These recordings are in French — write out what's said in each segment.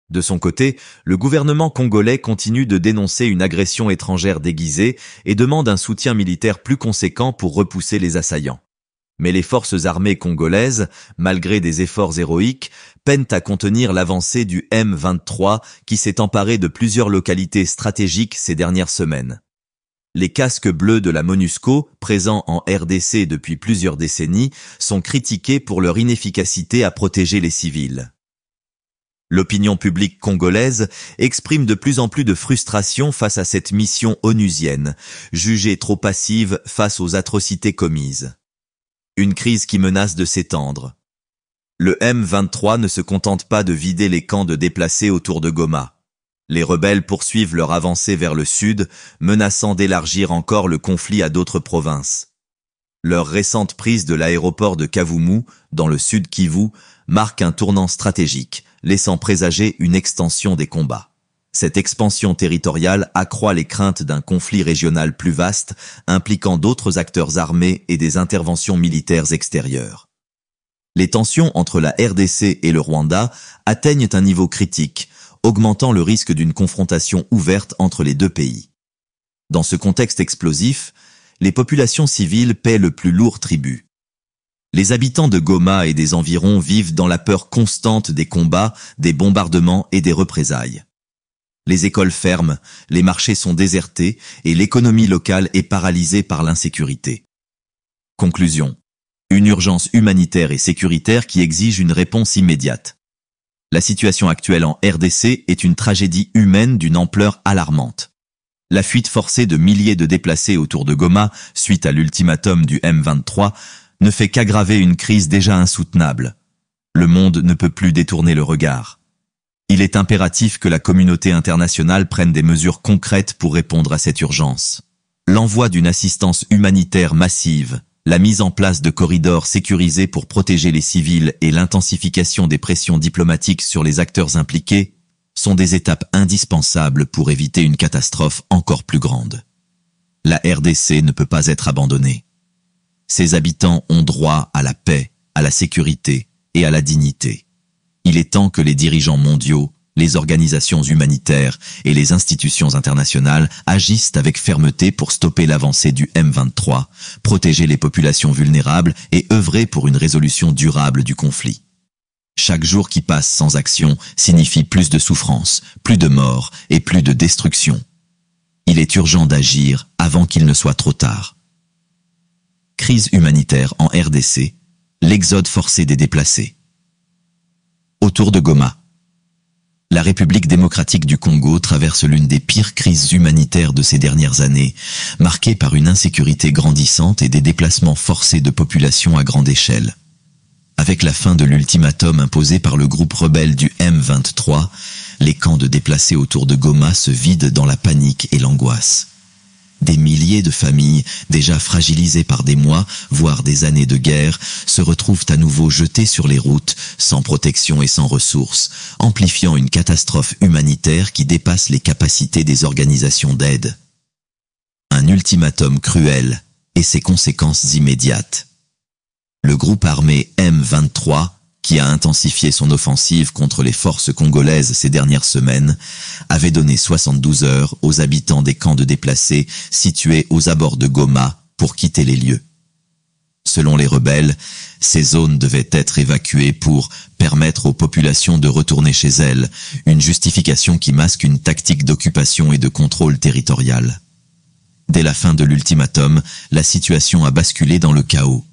De son côté, le gouvernement congolais continue de dénoncer une agression étrangère déguisée et demande un soutien militaire plus conséquent pour repousser les assaillants. Mais les forces armées congolaises, malgré des efforts héroïques, peinent à contenir l'avancée du M23 qui s'est emparé de plusieurs localités stratégiques ces dernières semaines. Les casques bleus de la MONUSCO, présents en RDC depuis plusieurs décennies, sont critiqués pour leur inefficacité à protéger les civils. L'opinion publique congolaise exprime de plus en plus de frustration face à cette mission onusienne, jugée trop passive face aux atrocités commises. Une crise qui menace de s'étendre. Le M23 ne se contente pas de vider les camps de déplacés autour de Goma. Les rebelles poursuivent leur avancée vers le sud, menaçant d'élargir encore le conflit à d'autres provinces. Leur récente prise de l'aéroport de Kavumu, dans le sud Kivu, marque un tournant stratégique, laissant présager une extension des combats. Cette expansion territoriale accroît les craintes d'un conflit régional plus vaste, impliquant d'autres acteurs armés et des interventions militaires extérieures. Les tensions entre la RDC et le Rwanda atteignent un niveau critique, augmentant le risque d'une confrontation ouverte entre les deux pays. Dans ce contexte explosif, les populations civiles paient le plus lourd tribut. Les habitants de Goma et des environs vivent dans la peur constante des combats, des bombardements et des représailles. Les écoles ferment, les marchés sont désertés et l'économie locale est paralysée par l'insécurité. Conclusion. Une urgence humanitaire et sécuritaire qui exige une réponse immédiate. La situation actuelle en RDC est une tragédie humaine d'une ampleur alarmante. La fuite forcée de milliers de déplacés autour de Goma, suite à l'ultimatum du M23, ne fait qu'aggraver une crise déjà insoutenable. Le monde ne peut plus détourner le regard. Il est impératif que la communauté internationale prenne des mesures concrètes pour répondre à cette urgence. L'envoi d'une assistance humanitaire massive, la mise en place de corridors sécurisés pour protéger les civils et l'intensification des pressions diplomatiques sur les acteurs impliqués sont des étapes indispensables pour éviter une catastrophe encore plus grande. La RDC ne peut pas être abandonnée. Ses habitants ont droit à la paix, à la sécurité et à la dignité. Il est temps que les dirigeants mondiaux, les organisations humanitaires et les institutions internationales agissent avec fermeté pour stopper l'avancée du M23, protéger les populations vulnérables et œuvrer pour une résolution durable du conflit. Chaque jour qui passe sans action signifie plus de souffrance, plus de morts et plus de destruction. Il est urgent d'agir avant qu'il ne soit trop tard. Crise humanitaire en RDC, l'exode forcé des déplacés. Autour de Goma. La République démocratique du Congo traverse l'une des pires crises humanitaires de ces dernières années, marquée par une insécurité grandissante et des déplacements forcés de populations à grande échelle. Avec la fin de l'ultimatum imposé par le groupe rebelle du M23, les camps de déplacés autour de Goma se vident dans la panique et l'angoisse. Des milliers de familles, déjà fragilisées par des mois, voire des années de guerre, se retrouvent à nouveau jetées sur les routes, sans protection et sans ressources, amplifiant une catastrophe humanitaire qui dépasse les capacités des organisations d'aide. Un ultimatum cruel et ses conséquences immédiates. Le groupe armé M23, qui a intensifié son offensive contre les forces congolaises ces dernières semaines, avait donné 72 heures aux habitants des camps de déplacés situés aux abords de Goma pour quitter les lieux. Selon les rebelles, ces zones devaient être évacuées pour permettre aux populations de retourner chez elles, une justification qui masque une tactique d'occupation et de contrôle territorial. Dès la fin de l'ultimatum, la situation a basculé dans le chaos.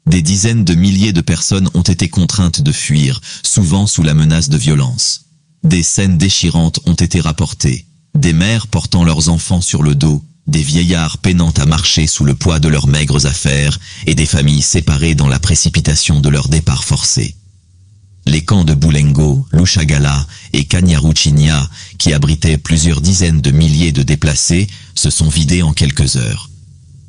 Des dizaines de milliers de personnes ont été contraintes de fuir, souvent sous la menace de violence. Des scènes déchirantes ont été rapportées. Des mères portant leurs enfants sur le dos, des vieillards peinant à marcher sous le poids de leurs maigres affaires et des familles séparées dans la précipitation de leur départ forcé. Les camps de Bulengo, Lushagala et Kanyaruchinya, qui abritaient plusieurs dizaines de milliers de déplacés, se sont vidés en quelques heures.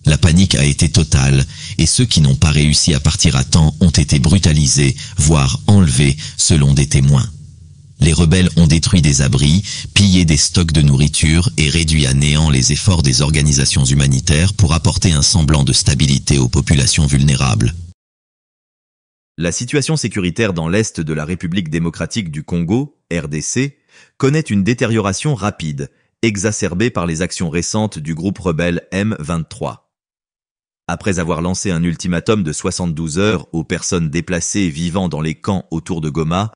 La panique a été totale et ceux qui n'ont pas réussi à partir à temps ont été brutalisés, voire enlevés, selon des témoins. Les rebelles ont détruit des abris, pillé des stocks de nourriture et réduit à néant les efforts des organisations humanitaires pour apporter un semblant de stabilité aux populations vulnérables. La situation sécuritaire dans l'est de la République démocratique du Congo, RDC, connaît une détérioration rapide, exacerbée par les actions récentes du groupe rebelle M23. Après avoir lancé un ultimatum de 72 heures aux personnes déplacées vivant dans les camps autour de Goma,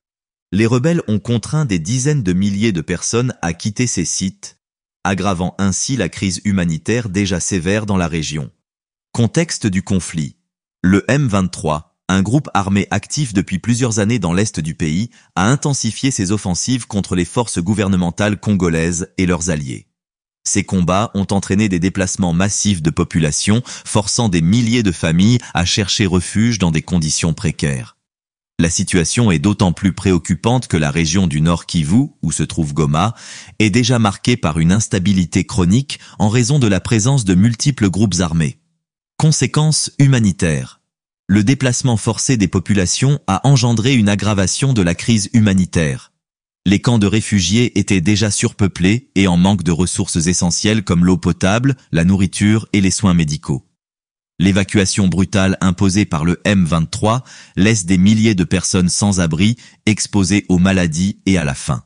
les rebelles ont contraint des dizaines de milliers de personnes à quitter ces sites, aggravant ainsi la crise humanitaire déjà sévère dans la région. Contexte du conflit. Le M23, un groupe armé actif depuis plusieurs années dans l'est du pays, a intensifié ses offensives contre les forces gouvernementales congolaises et leurs alliés. Ces combats ont entraîné des déplacements massifs de population, forçant des milliers de familles à chercher refuge dans des conditions précaires. La situation est d'autant plus préoccupante que la région du Nord Kivu, où se trouve Goma, est déjà marquée par une instabilité chronique en raison de la présence de multiples groupes armés. Conséquences humanitaires. Le déplacement forcé des populations a engendré une aggravation de la crise humanitaire. Les camps de réfugiés étaient déjà surpeuplés et en manque de ressources essentielles comme l'eau potable, la nourriture et les soins médicaux. L'évacuation brutale imposée par le M23 laisse des milliers de personnes sans abri, exposées aux maladies et à la faim.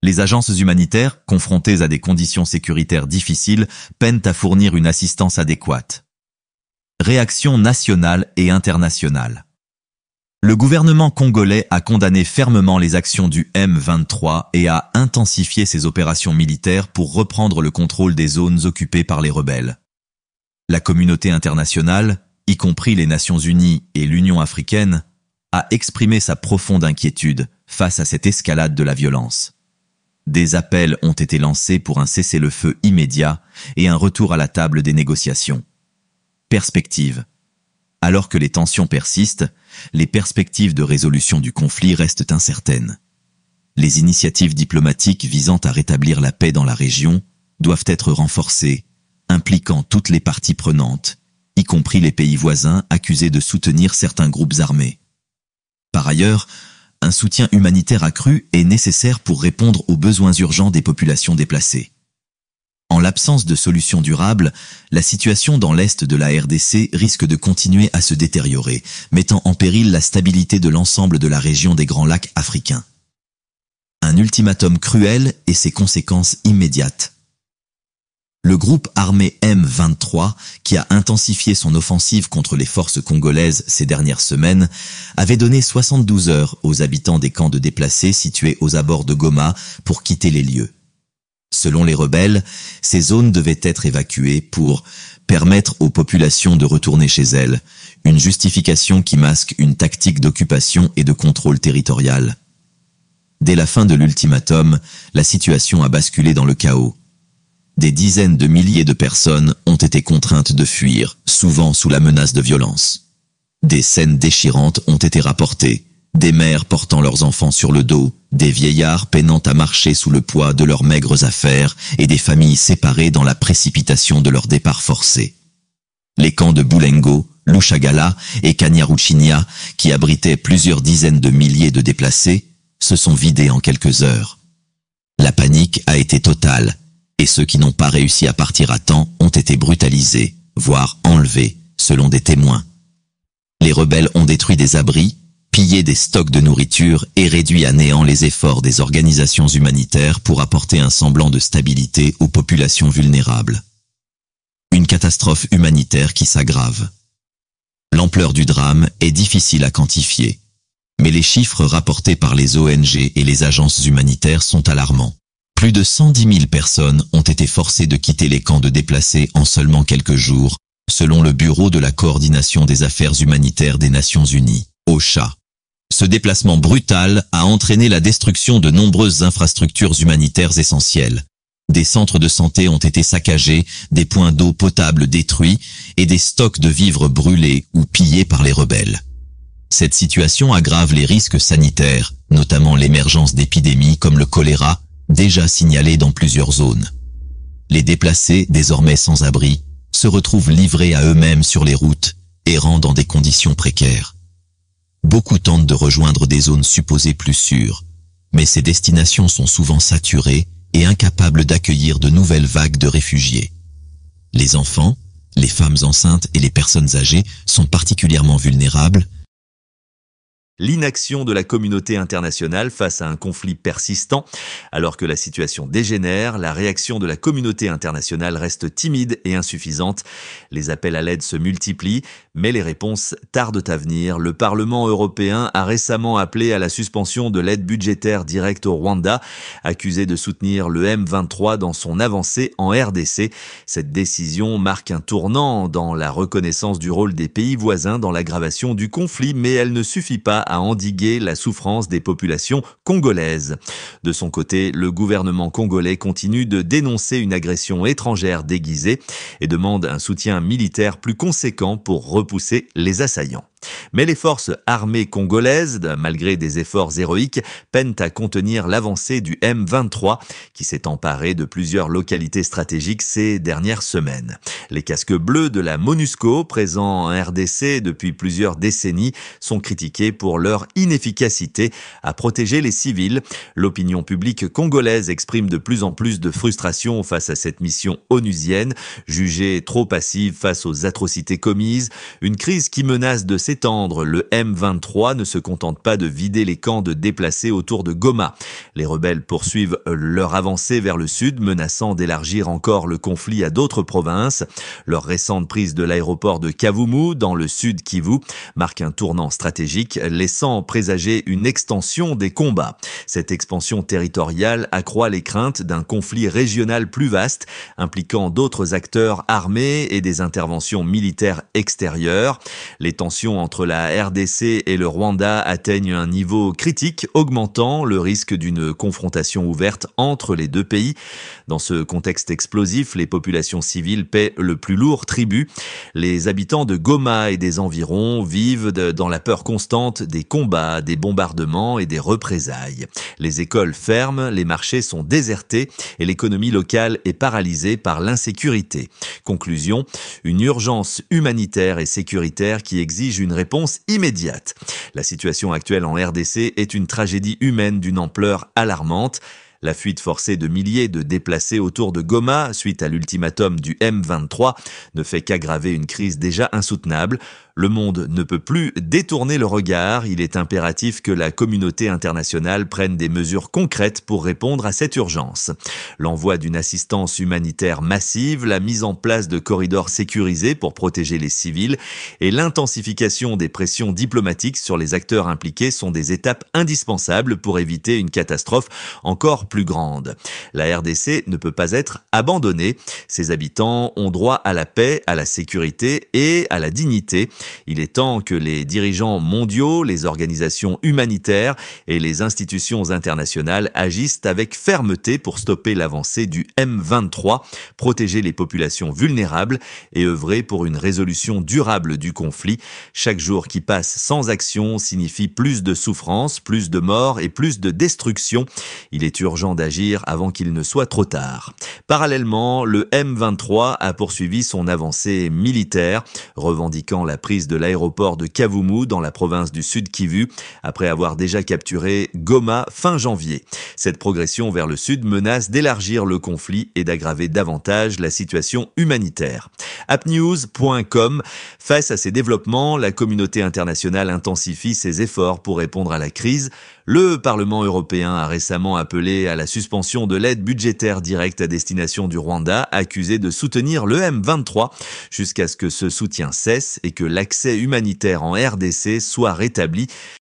Les agences humanitaires, confrontées à des conditions sécuritaires difficiles, peinent à fournir une assistance adéquate. Réaction nationale et internationale. Le gouvernement congolais a condamné fermement les actions du M23 et a intensifié ses opérations militaires pour reprendre le contrôle des zones occupées par les rebelles. La communauté internationale, y compris les Nations Unies et l'Union africaine, a exprimé sa profonde inquiétude face à cette escalade de la violence. Des appels ont été lancés pour un cessez-le-feu immédiat et un retour à la table des négociations. Perspective. Alors que les tensions persistent, les perspectives de résolution du conflit restent incertaines. Les initiatives diplomatiques visant à rétablir la paix dans la région doivent être renforcées, impliquant toutes les parties prenantes, y compris les pays voisins accusés de soutenir certains groupes armés. Par ailleurs, un soutien humanitaire accru est nécessaire pour répondre aux besoins urgents des populations déplacées. En l'absence de solutions durables, la situation dans l'est de la RDC risque de continuer à se détériorer, mettant en péril la stabilité de l'ensemble de la région des Grands Lacs africains. Un ultimatum cruel et ses conséquences immédiates. Le groupe armé M23, qui a intensifié son offensive contre les forces congolaises ces dernières semaines, avait donné 72 heures aux habitants des camps de déplacés situés aux abords de Goma pour quitter les lieux. Selon les rebelles, ces zones devaient être évacuées pour permettre aux populations de retourner chez elles, une justification qui masque une tactique d'occupation et de contrôle territorial. Dès la fin de l'ultimatum, la situation a basculé dans le chaos. Des dizaines de milliers de personnes ont été contraintes de fuir, souvent sous la menace de violence. Des scènes déchirantes ont été rapportées. Des mères portant leurs enfants sur le dos, des vieillards peinant à marcher sous le poids de leurs maigres affaires et des familles séparées dans la précipitation de leur départ forcé. Les camps de Boulengo, Lushagala et Kanyaruchinya, qui abritaient plusieurs dizaines de milliers de déplacés, se sont vidés en quelques heures. La panique a été totale, et ceux qui n'ont pas réussi à partir à temps ont été brutalisés, voire enlevés, selon des témoins. Les rebelles ont détruit des abris, pillé des stocks de nourriture et réduit à néant les efforts des organisations humanitaires pour apporter un semblant de stabilité aux populations vulnérables. Une catastrophe humanitaire qui s'aggrave. L'ampleur du drame est difficile à quantifier, mais les chiffres rapportés par les ONG et les agences humanitaires sont alarmants. Plus de 110 000 personnes ont été forcées de quitter les camps de déplacés en seulement quelques jours, selon le Bureau de la coordination des affaires humanitaires des Nations Unies, OCHA. Ce déplacement brutal a entraîné la destruction de nombreuses infrastructures humanitaires essentielles. Des centres de santé ont été saccagés, des points d'eau potable détruits et des stocks de vivres brûlés ou pillés par les rebelles. Cette situation aggrave les risques sanitaires, notamment l'émergence d'épidémies comme le choléra, déjà signalées dans plusieurs zones. Les déplacés, désormais sans abri, se retrouvent livrés à eux-mêmes sur les routes, errant dans des conditions précaires. Beaucoup tentent de rejoindre des zones supposées plus sûres, mais ces destinations sont souvent saturées et incapables d'accueillir de nouvelles vagues de réfugiés. Les enfants, les femmes enceintes et les personnes âgées sont particulièrement vulnérables, L'inaction de la communauté internationale face à un conflit persistant. Alors que la situation dégénère, la réaction de la communauté internationale reste timide et insuffisante. Les appels à l'aide se multiplient, mais les réponses tardent à venir. Le Parlement européen a récemment appelé à la suspension de l'aide budgétaire directe au Rwanda, accusé de soutenir le M23 dans son avancée en RDC. Cette décision marque un tournant dans la reconnaissance du rôle des pays voisins dans l'aggravation du conflit, mais elle ne suffit pas à endiguer la souffrance des populations congolaises. De son côté, le gouvernement congolais continue de dénoncer une agression étrangère déguisée et demande un soutien militaire plus conséquent pour repousser les assaillants. Mais les forces armées congolaises, malgré des efforts héroïques, peinent à contenir l'avancée du M23 qui s'est emparé de plusieurs localités stratégiques ces dernières semaines. Les casques bleus de la MONUSCO, présents en RDC depuis plusieurs décennies, sont critiqués pour leur inefficacité à protéger les civils. L'opinion publique congolaise exprime de plus en plus de frustration face à cette mission onusienne, jugée trop passive face aux atrocités commises, une crise qui menace de s'étendre. Le M23 ne se contente pas de vider les camps de déplacés autour de Goma. Les rebelles poursuivent leur avancée vers le sud, menaçant d'élargir encore le conflit à d'autres provinces. Leur récente prise de l'aéroport de Kavumu, dans le sud Kivu, marque un tournant stratégique, laissant présager une extension des combats. Cette expansion territoriale accroît les craintes d'un conflit régional plus vaste, impliquant d'autres acteurs armés et des interventions militaires extérieures. Les tensions entre la RDC et le Rwanda atteignent un niveau critique, augmentant le risque d'une confrontation ouverte entre les deux pays. Dans ce contexte explosif, les populations civiles paient le plus lourd tribut. Les habitants de Goma et des environs vivent dans la peur constante des combats, des bombardements et des représailles. Les écoles ferment, les marchés sont désertés et l'économie locale est paralysée par l'insécurité. Conclusion, une urgence humanitaire et sécuritaire qui exige une réponse immédiate. La situation actuelle en RDC est une tragédie humaine d'une ampleur alarmante. La fuite forcée de milliers de déplacés autour de Goma, suite à l'ultimatum du M23, ne fait qu'aggraver une crise déjà insoutenable. Le monde ne peut plus détourner le regard. Il est impératif que la communauté internationale prenne des mesures concrètes pour répondre à cette urgence. L'envoi d'une assistance humanitaire massive, la mise en place de corridors sécurisés pour protéger les civils et l'intensification des pressions diplomatiques sur les acteurs impliqués sont des étapes indispensables pour éviter une catastrophe encore plus grande. La RDC ne peut pas être abandonnée. Ses habitants ont droit à la paix, à la sécurité et à la dignité. Il est temps que les dirigeants mondiaux, les organisations humanitaires et les institutions internationales agissent avec fermeté pour stopper l'avancée du M23, protéger les populations vulnérables et œuvrer pour une résolution durable du conflit. Chaque jour qui passe sans action signifie plus de souffrance, plus de morts et plus de destruction. Il est urgent d'agir avant qu'il ne soit trop tard. Parallèlement, le M23 a poursuivi son avancée militaire, revendiquant la prise de l'aéroport de Kavumu dans la province du Sud Kivu, après avoir déjà capturé Goma fin janvier. Cette progression vers le sud menace d'élargir le conflit et d'aggraver davantage la situation humanitaire. Appnews.com. Face à ces développements, la communauté internationale intensifie ses efforts pour répondre à la crise. Le Parlement européen a récemment appelé à la suspension de l'aide budgétaire directe à destination du Rwanda, accusé de soutenir le M23, jusqu'à ce que ce soutien cesse et que l'accès humanitaire en RDC soit rétabli.